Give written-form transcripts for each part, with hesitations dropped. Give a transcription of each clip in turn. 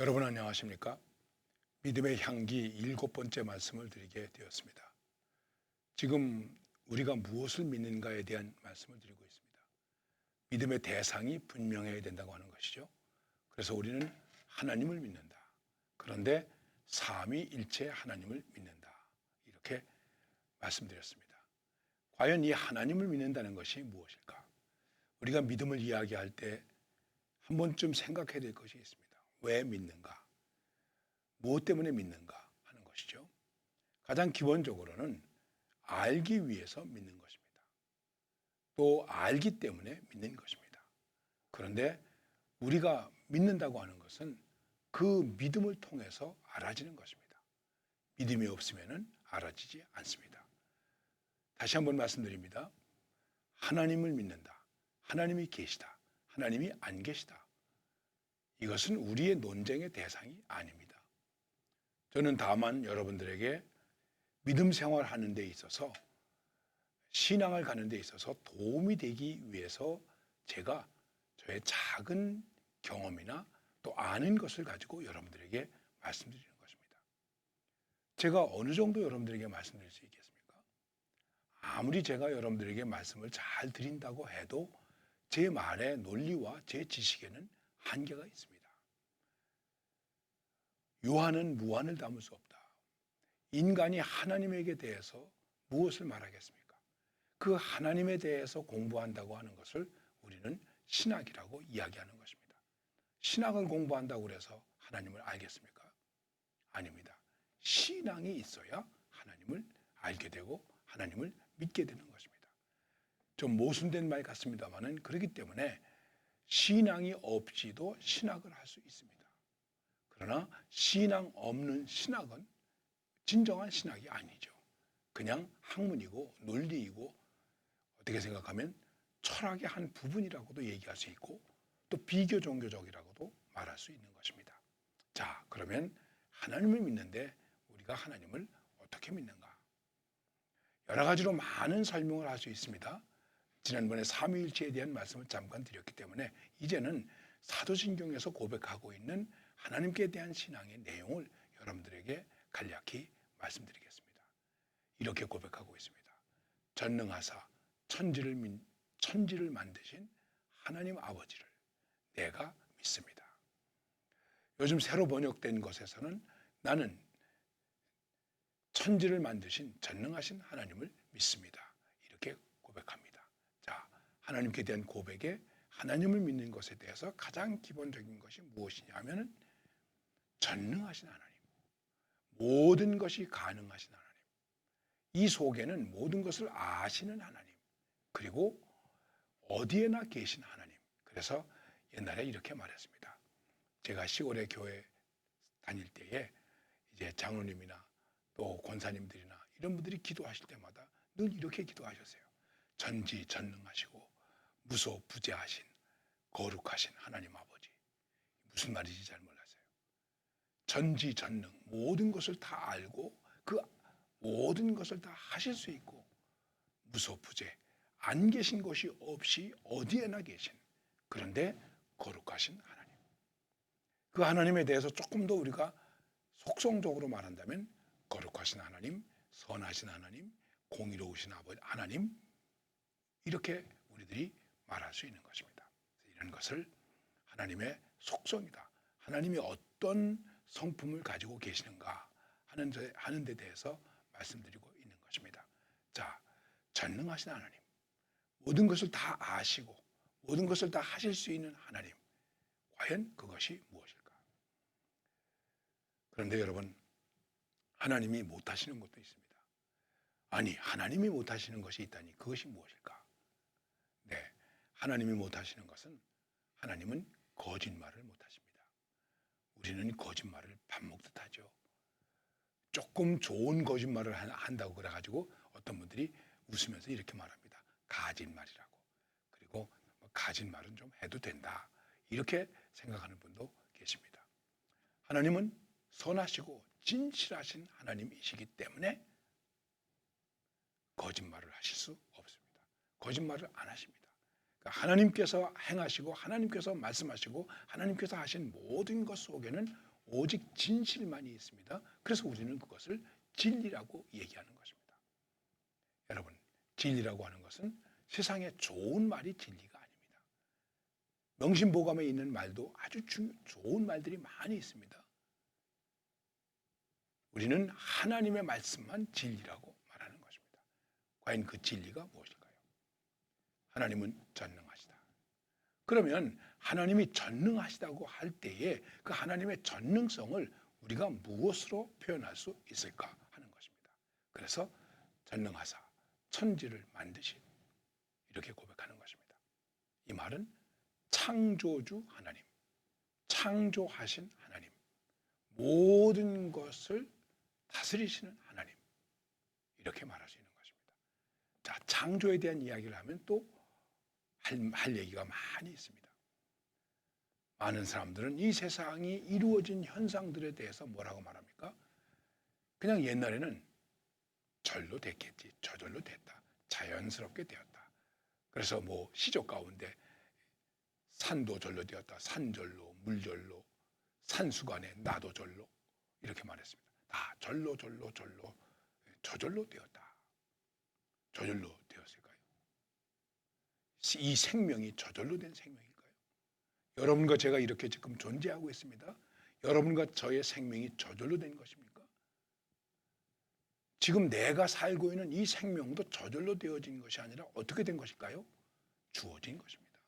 여러분 안녕하십니까? 믿음의 향기 7번째 말씀을 드리게 되었습니다. 지금 우리가 무엇을 믿는가에 대한 말씀을 드리고 있습니다. 믿음의 대상이 분명해야 된다고 하는 것이죠. 그래서 우리는 하나님을 믿는다. 그런데 삼위일체 하나님을 믿는다. 이렇게 말씀드렸습니다. 과연 이 하나님을 믿는다는 것이 무엇일까? 우리가 믿음을 이야기할 때 한 번쯤 생각해야 될 것이 있습니다. 왜 믿는가? 무엇 때문에 믿는가 하는 것이죠. 가장 기본적으로는 알기 위해서 믿는 것입니다. 또 알기 때문에 믿는 것입니다. 그런데 우리가 믿는다고 하는 것은 그 믿음을 통해서 알아지는 것입니다. 믿음이 없으면 알아지지 않습니다. 다시 한번 말씀드립니다. 하나님을 믿는다. 하나님이 계시다. 하나님이 안 계시다. 이것은 우리의 논쟁의 대상이 아닙니다. 저는 다만 여러분들에게 믿음 생활하는 데 있어서 신앙을 가는 데 있어서 도움이 되기 위해서 제가 저의 작은 경험이나 또 아는 것을 가지고 여러분들에게 말씀드리는 것입니다. 제가 어느 정도 여러분들에게 말씀드릴 수 있겠습니까? 아무리 제가 여러분들에게 말씀을 잘 드린다고 해도 제 말의 논리와 제 지식에는 한계가 있습니다. 유한은 무한을 담을 수 없다. 인간이 하나님에게 대해서 무엇을 말하겠습니까? 그 하나님에 대해서 공부한다고 하는 것을 우리는 신학이라고 이야기하는 것입니다. 신학을 공부한다고 해서 하나님을 알겠습니까? 아닙니다. 신앙이 있어야 하나님을 알게 되고 하나님을 믿게 되는 것입니다. 좀 모순된 말 같습니다만은 그렇기 때문에 신앙이 없이도 신학을 할 수 있습니다. 그러나 신앙 없는 신학은 진정한 신학이 아니죠. 그냥 학문이고 논리이고 어떻게 생각하면 철학의 한 부분이라고도 얘기할 수 있고 또 비교 종교적이라고도 말할 수 있는 것입니다. 자, 그러면 하나님을 믿는데 우리가 하나님을 어떻게 믿는가? 여러 가지로 많은 설명을 할 수 있습니다. 지난번에 삼위일체에 대한 말씀을 잠깐 드렸기 때문에 이제는 사도신경에서 고백하고 있는 하나님께 대한 신앙의 내용을 여러분들에게 간략히 말씀드리겠습니다. 이렇게 고백하고 있습니다. 전능하사 천지를 만드신 하나님 아버지를 내가 믿습니다. 요즘 새로 번역된 것에서는 나는 천지를 만드신 전능하신 하나님을 믿습니다. 이렇게 고백합니다. 자, 하나님께 대한 고백에 하나님을 믿는 것에 대해서 가장 기본적인 것이 무엇이냐 하면 전능하신 하나님, 모든 것이 가능하신 하나님, 이 속에는 모든 것을 아시는 하나님, 그리고 어디에나 계신 하나님. 그래서 옛날에 이렇게 말했습니다. 제가 시골의 교회 다닐 때에 이제 장로님이나 또 권사님들이나 이런 분들이 기도하실 때마다 늘 이렇게 기도하셨어요. 전지전능하시고 무소부재하신 거룩하신 하나님 아버지. 무슨 말인지 잘 몰랐어요. 전지전능, 모든 것을 다 알고 그 모든 것을 다 하실 수 있고 무소부재, 안 계신 것이 없이 어디에나 계신, 그런데 거룩하신 하나님. 그 하나님에 대해서 조금 더 우리가 속성적으로 말한다면 거룩하신 하나님, 선하신 하나님, 공의로우신 아버지 하나님, 이렇게 우리들이 말할 수 있는 것입니다. 이런 것을 하나님의 속성이다. 하나님이 어떤 성품을 가지고 계시는가 하는 데 대해서 말씀드리고 있는 것입니다. 자, 전능하신 하나님, 모든 것을 다 아시고 모든 것을 다 하실 수 있는 하나님, 과연 그것이 무엇일까? 그런데 여러분, 하나님이 못하시는 것도 있습니다. 아니, 하나님이 못하시는 것이 있다니 그것이 무엇일까? 네, 하나님이 못하시는 것은 하나님은 거짓말을 못하십니다. 우리는 거짓말을 밥 먹듯 하죠. 조금 좋은 거짓말을 한다고 그래가지고 어떤 분들이 웃으면서 이렇게 말합니다. 가진말이라고. 그리고 가진말은 좀 해도 된다. 이렇게 생각하는 분도 계십니다. 하나님은 선하시고 진실하신 하나님이시기 때문에 거짓말을 하실 수 없습니다. 거짓말을 안 하십니다. 하나님께서 행하시고 하나님께서 말씀하시고 하나님께서 하신 모든 것 속에는 오직 진실만이 있습니다. 그래서 우리는 그것을 진리라고 얘기하는 것입니다. 여러분, 진리라고 하는 것은 세상에 좋은 말이 진리가 아닙니다. 명심보감에 있는 말도 아주 좋은 말들이 많이 있습니다. 우리는 하나님의 말씀만 진리라고 말하는 것입니다. 과연 그 진리가 무엇일까요? 하나님은 전능하시다. 그러면 하나님이 전능하시다고 할 때에 그 하나님의 전능성을 우리가 무엇으로 표현할 수 있을까 하는 것입니다. 그래서 전능하사 천지를 만드신 이렇게 고백하는 것입니다. 이 말은 창조주 하나님, 창조하신 하나님, 모든 것을 다스리시는 하나님, 이렇게 말할 수 있는 것입니다. 자, 창조에 대한 이야기를 하면 또 할 얘기가 많이 있습니다. 많은 사람들은 이 세상이 이루어진 현상들에 대해서 뭐라고 말합니까? 그냥 옛날에는 절로 됐겠지, 저절로 됐다, 자연스럽게 되었다. 그래서 뭐 시조 가운데 산도 절로 되었다, 산절로, 물절로, 산수간에 나도 절로 이렇게 말했습니다. 다 절로 저절로 되었다. 저절로 되었을까요? 이 생명이 저절로 된 생명일까요? 여러분과 제가 이렇게 지금 존재하고 있습니다. 여러분과 저의 생명이 저절로 된 것입니까? 지금 내가 살고 있는 이 생명도 저절로 되어진 것이 아니라 어떻게 된 것일까요? 주어진 것입니다.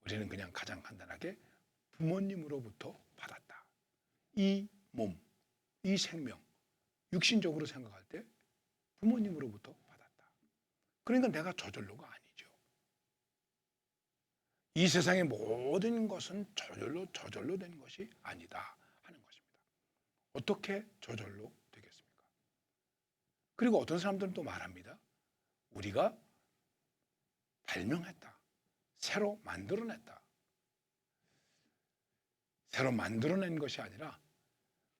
우리는 그냥 가장 간단하게 부모님으로부터 받았다. 이 몸, 이 생명, 육신적으로 생각할 때 부모님으로부터 받았다. 그러니까 내가 저절로가 아니죠. 이 세상의 모든 것은 저절로 된 것이 아니다 하는 것입니다. 어떻게 저절로 되겠습니까? 그리고 어떤 사람들은 또 말합니다. 우리가 발명했다. 새로 만들어냈다. 새로 만들어낸 것이 아니라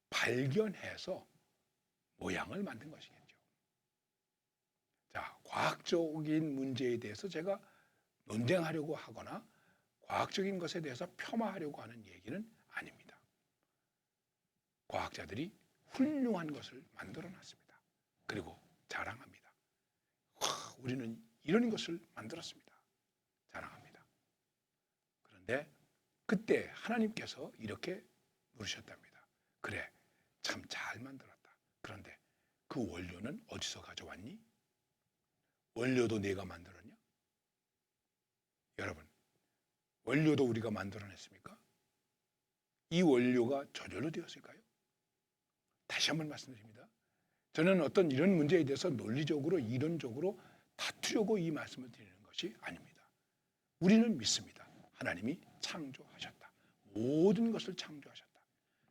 발견해서 모양을 만든 것이겠죠. 자, 과학적인 문제에 대해서 제가 논쟁하려고 하거나 과학적인 것에 대해서 폄하하려고 하는 얘기는 아닙니다. 과학자들이 훌륭한 것을 만들어 놨습니다. 그리고 자랑합니다. 우리는 이런 것을 만들었습니다. 자랑합니다. 그런데 그때 하나님께서 이렇게 물으셨답니다. 그래, 참 잘 만들었다. 그런데 그 원료는 어디서 가져왔니? 원료도 내가 만들었냐? 여러분, 원료도 우리가 만들어냈습니까? 이 원료가 저절로 되었을까요? 다시 한번 말씀드립니다. 저는 어떤 이런 문제에 대해서 논리적으로 이론적으로 다투려고 이 말씀을 드리는 것이 아닙니다. 우리는 믿습니다. 하나님이 창조하셨다. 모든 것을 창조하셨다.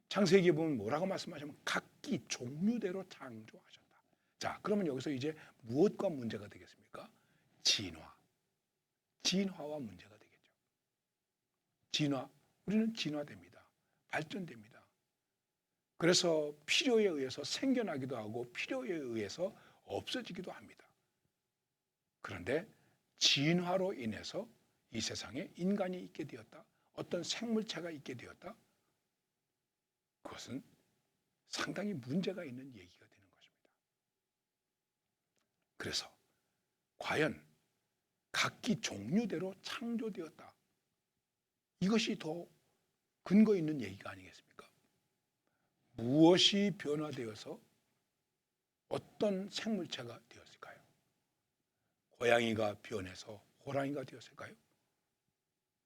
창세기에 보면 뭐라고 말씀하시면 각기 종류대로 창조하셨다. 자, 그러면 여기서 이제 무엇과 문제가 되겠습니까? 진화와 문제가 되겠죠. 진화, 우리는 진화됩니다. 발전됩니다. 그래서 필요에 의해서 생겨나기도 하고 필요에 의해서 없어지기도 합니다. 그런데 진화로 인해서 이 세상에 인간이 있게 되었다. 어떤 생물체가 있게 되었다. 그것은 상당히 문제가 있는 얘기가 되는 것입니다. 그래서 과연 각기 종류대로 창조되었다. 이것이 더 근거 있는 얘기가 아니겠습니까? 무엇이 변화되어서 어떤 생물체가 되었을까요? 고양이가 변해서 호랑이가 되었을까요?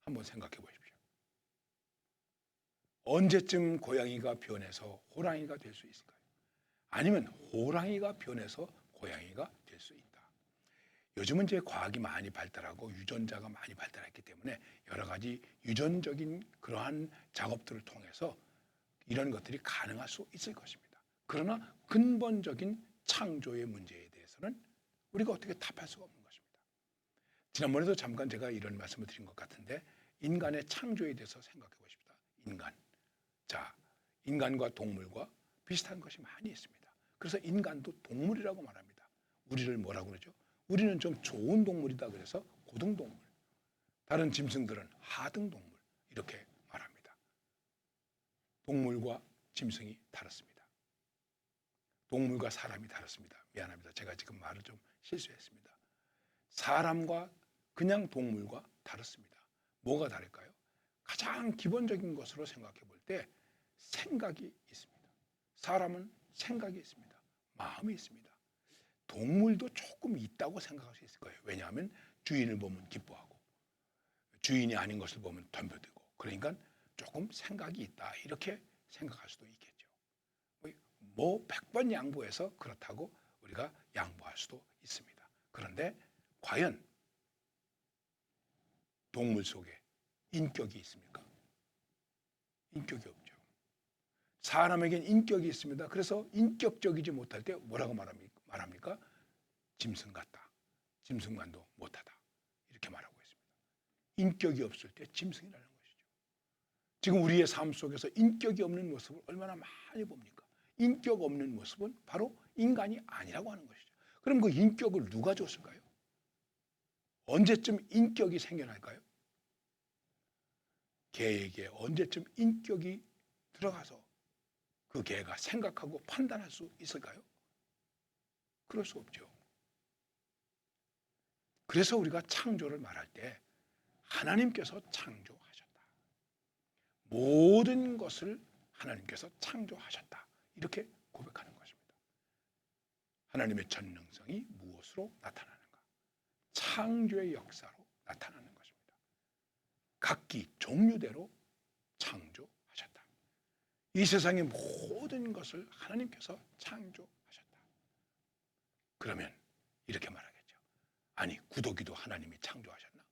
한번 생각해 보십시오. 언제쯤 고양이가 변해서 호랑이가 될 수 있을까요? 아니면 호랑이가 변해서 고양이가 될 수 있다. 요즘은 이제 과학이 많이 발달하고 유전자가 많이 발달했기 때문에 여러 가지 유전적인 그러한 작업들을 통해서 이런 것들이 가능할 수 있을 것입니다. 그러나 근본적인 창조의 문제에 대해서는 우리가 어떻게 답할 수가 없는 것입니다. 지난번에도 잠깐 제가 이런 말씀을 드린 것 같은데 인간의 창조에 대해서 생각해 보십시다. 자, 인간과 동물과 비슷한 것이 많이 있습니다. 그래서 인간도 동물이라고 말합니다. 우리를 뭐라고 그러죠? 우리는 좀 좋은 동물이다 그래서 고등동물, 다른 짐승들은 하등동물 이렇게 말합니다. 동물과 짐승이 다릅니다. 동물과 사람이 다릅니다. 미안합니다. 제가 지금 말을 좀 실수했습니다. 사람과 그냥 동물과 다릅니다. 뭐가 다를까요? 가장 기본적인 것으로 생각해 볼 때 생각이 있습니다. 사람은 생각이 있습니다. 마음이 있습니다. 동물도 조금 있다고 생각할 수 있을 거예요. 왜냐하면 주인을 보면 기뻐하고 주인이 아닌 것을 보면 덤벼들고, 그러니까 조금 생각이 있다 이렇게 생각할 수도 있겠죠. 뭐 100번 양보해서 그렇다고 우리가 양보할 수도 있습니다. 그런데 과연 동물 속에 인격이 있습니까? 인격이 없죠. 사람에겐 인격이 있습니다. 그래서 인격적이지 못할 때 뭐라고 말합니까? 짐승 같다. 짐승만도 못하다. 이렇게 말하고 있습니다. 인격이 없을 때 짐승이라는 것이죠. 지금 우리의 삶 속에서 인격이 없는 모습을 얼마나 많이 봅니까? 인격 없는 모습은 바로 인간이 아니라고 하는 것이죠. 그럼 그 인격을 누가 줬을까요? 언제쯤 인격이 생겨날까요? 개에게 언제쯤 인격이 들어가서 그 개가 생각하고 판단할 수 있을까요? 그럴 수 없죠. 그래서 우리가 창조를 말할 때 하나님께서 창조하셨다. 모든 것을 하나님께서 창조하셨다. 이렇게 고백하는 것입니다. 하나님의 전능성이 무엇으로 나타나는가? 창조의 역사로 나타나는 것입니다. 각기 종류대로 창조하셨다. 이 세상의 모든 것을 하나님께서 창조하셨다. 그러면 이렇게 말하겠죠. 아니, 구더기도 하나님이 창조하셨나?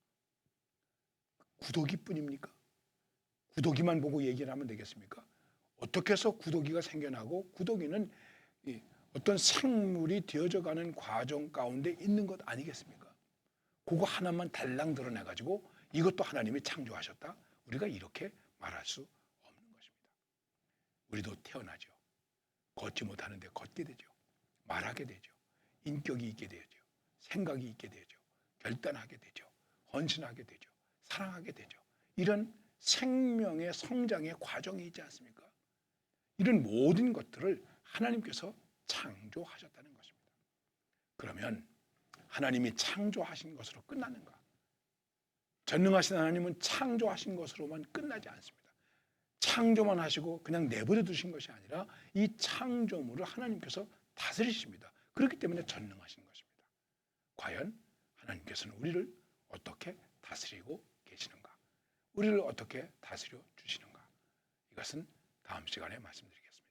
구더기뿐입니까? 구더기만 보고 얘기를 하면 되겠습니까? 어떻게 해서 구더기가 생겨나고 구더기는 어떤 생물이 되어져가는 과정 가운데 있는 것 아니겠습니까? 그거 하나만 달랑 드러내가지고 이것도 하나님이 창조하셨다? 우리가 이렇게 말할 수 없는 것입니다. 우리도 태어나죠. 걷지 못하는데 걷게 되죠. 말하게 되죠. 인격이 있게 되죠. 생각이 있게 되죠. 결단하게 되죠. 헌신하게 되죠. 사랑하게 되죠. 이런 생명의 성장의 과정이 있지 않습니까? 이런 모든 것들을 하나님께서 창조하셨다는 것입니다. 그러면 하나님이 창조하신 것으로 끝나는가? 전능하신 하나님은 창조하신 것으로만 끝나지 않습니다. 창조만 하시고 그냥 내버려 두신 것이 아니라 이 창조물을 하나님께서 다스리십니다. 그렇기 때문에 전능하신 것입니다. 과연 하나님께서는 우리를 어떻게 다스리고 계시는가? 우리를 어떻게 다스려 주시는가? 이것은 다음 시간에 말씀드리겠습니다.